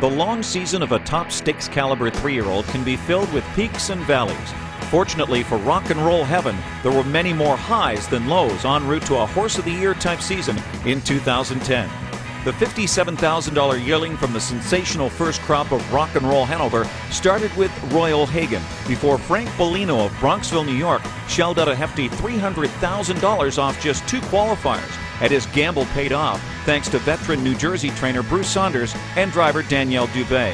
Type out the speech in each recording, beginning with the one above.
The long season of a top stakes caliber 3-year-old can be filled with peaks and valleys. Fortunately for Rock and Roll Heaven, there were many more highs than lows en route to a Horse of the Year type season in 2010. The $57,000 yearling from the sensational first crop of Rock and Roll Hanover started with Royal Hagen before Frank Bellino of Bronxville, New York shelled out a hefty $300,000 off just 2 qualifiers, and his gamble paid off thanks to veteran New Jersey trainer Bruce Saunders and driver Danielle Dubé.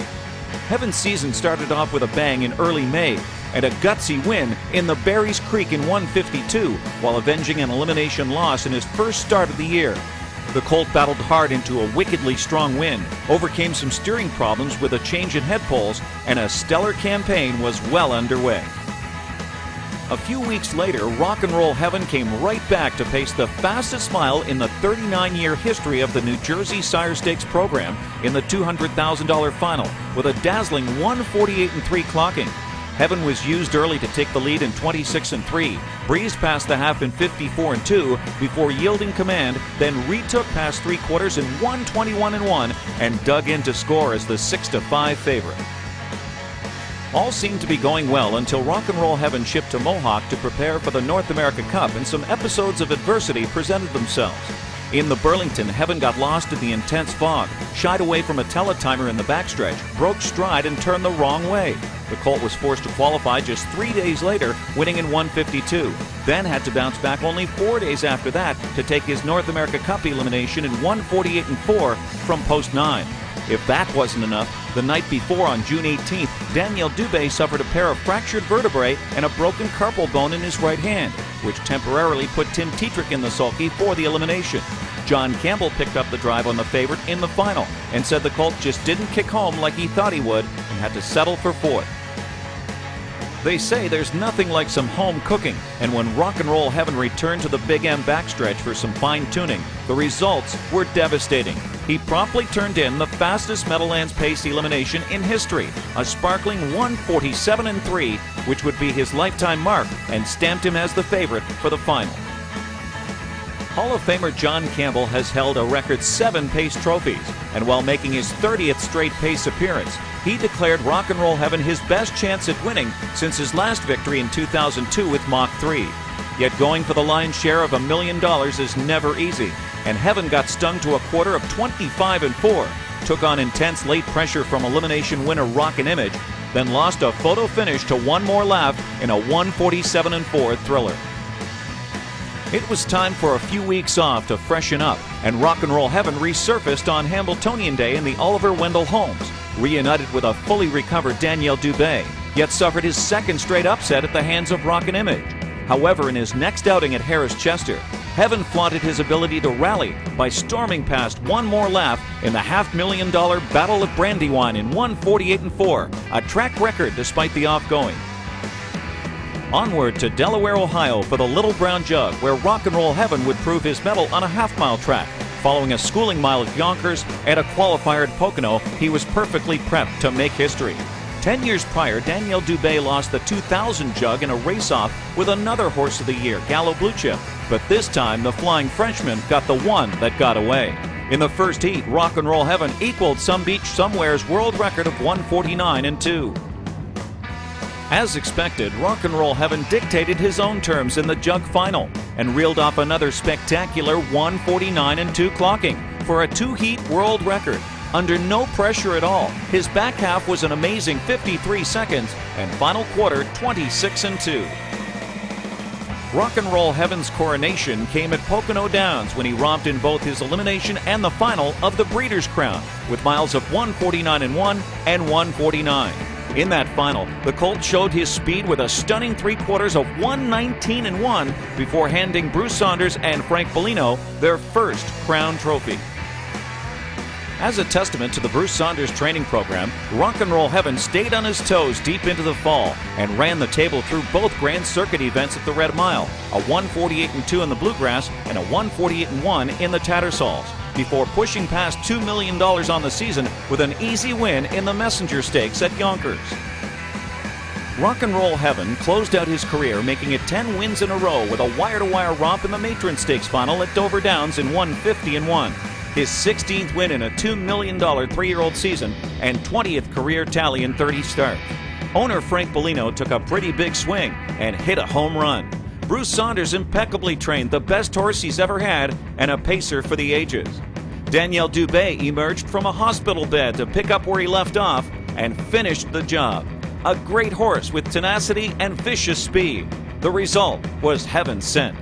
Heaven's season started off with a bang in early May and a gutsy win in the Berries Creek in 152 while avenging an elimination loss in his first start of the year. The colt battled hard into a wickedly strong win, overcame some steering problems with a change in head poles, and a stellar campaign was well underway. A few weeks later, Rock and Roll Heaven came right back to pace the fastest mile in the 39-year history of the New Jersey Sire Stakes program in the $200,000 final with a dazzling 1:48.3 clocking. Heaven was used early to take the lead in 26-3, breezed past the half in 54-2 before yielding command, then retook past 3/4 in 1:21-1 and dug in to score as the 6-5 favorite. All seemed to be going well until Rock and Roll Heaven shipped to Mohawk to prepare for the North America Cup, and some episodes of adversity presented themselves. In the Burlington, Heaven got lost in the intense fog, shied away from a teletimer in the backstretch, broke stride, and turned the wrong way. The colt was forced to qualify just 3 days later, winning in 152. Then had to bounce back only 4 days after that to take his North America Cup elimination in 148.4 from post 9. If that wasn't enough, the night before on June 18th, Danielle Dubé suffered a pair of fractured vertebrae and a broken carpal bone in his right hand, which temporarily put Tim Tetrick in the sulky for the elimination. John Campbell picked up the drive on the favorite in the final and said the colt just didn't kick home like he thought he would and had to settle for 4th. They say there's nothing like some home cooking, and when Rock and Roll Heaven returned to the Big M backstretch for some fine-tuning, the results were devastating. He promptly turned in the fastest Meadowlands Pace elimination in history, a sparkling 1:47.3, which would be his lifetime mark, and stamped him as the favorite for the final. Hall of Famer John Campbell has held a record 7 Pace trophies, and while making his 30th straight Pace appearance, he declared Rock and Roll Heaven his best chance at winning since his last victory in 2002 with Mach 3. Yet going for the lion's share of $1 million is never easy, and Heaven got stung to a quarter of 25-4, took on intense late pressure from elimination winner Rockin' Image, then lost a photo finish to one more lap in a 1:47.4 thriller. It was time for a few weeks off to freshen up, and Rock and Roll Heaven resurfaced on Hambletonian Day in the Oliver Wendell Holmes, reunited with a fully recovered Danielle Dubé, yet suffered his second straight upset at the hands of Rockin' Image. However, in his next outing at Harris Chester, Heaven flaunted his ability to rally by storming past one more lap in the $500,000 Battle of Brandywine in 1:48.4, a track record despite the off-going. Onward to Delaware, Ohio for the Little Brown Jug, where Rock and Roll Heaven would prove his mettle on a half-mile track. Following a schooling mile at Yonkers and a qualifier at Pocono, he was perfectly prepped to make history. 10 years prior, Danielle Dubé lost the 2000 Jug in a race-off with another Horse of the Year, Gallo Blue Chip, but this time the Flying Frenchman got the one that got away. In the first heat, Rock and Roll Heaven equaled Some Beach Somewhere's world record of 1:49.2. As expected, Rock and Roll Heaven dictated his own terms in the Jug final and reeled off another spectacular 1:49.2 clocking for a 2-heat world record. Under no pressure at all, his back half was an amazing 53 seconds and final quarter 26-2. Rock and Roll Heaven's coronation came at Pocono Downs when he romped in both his elimination and the final of the Breeders' Crown with miles of 1:49.1 and 1:49. In that final, the colt showed his speed with a stunning 3/4 of 1:19.1 before handing Bruce Saunders and Frank Bellino their first Crown Trophy. As a testament to the Bruce Saunders training program, Rock and Roll Heaven stayed on his toes deep into the fall and ran the table through both Grand Circuit events at the Red Mile, a 1:48.2 in the Bluegrass and a 1:48.1 in the Tattersalls, before pushing past $2 million on the season with an easy win in the Messenger Stakes at Yonkers. Rock and Roll Heaven closed out his career making it 10 wins in a row with a wire-to-wire romp in the Matron Stakes final at Dover Downs in 1:50.1. his 16th win in a $2 million three-year-old season, and 20th career tally in 30 starts. Owner Frank Bellino took a pretty big swing and hit a home run. Bruce Saunders impeccably trained the best horse he's ever had and a pacer for the ages. Daniel Dubé emerged from a hospital bed to pick up where he left off and finished the job. A great horse with tenacity and vicious speed. The result was heaven sent.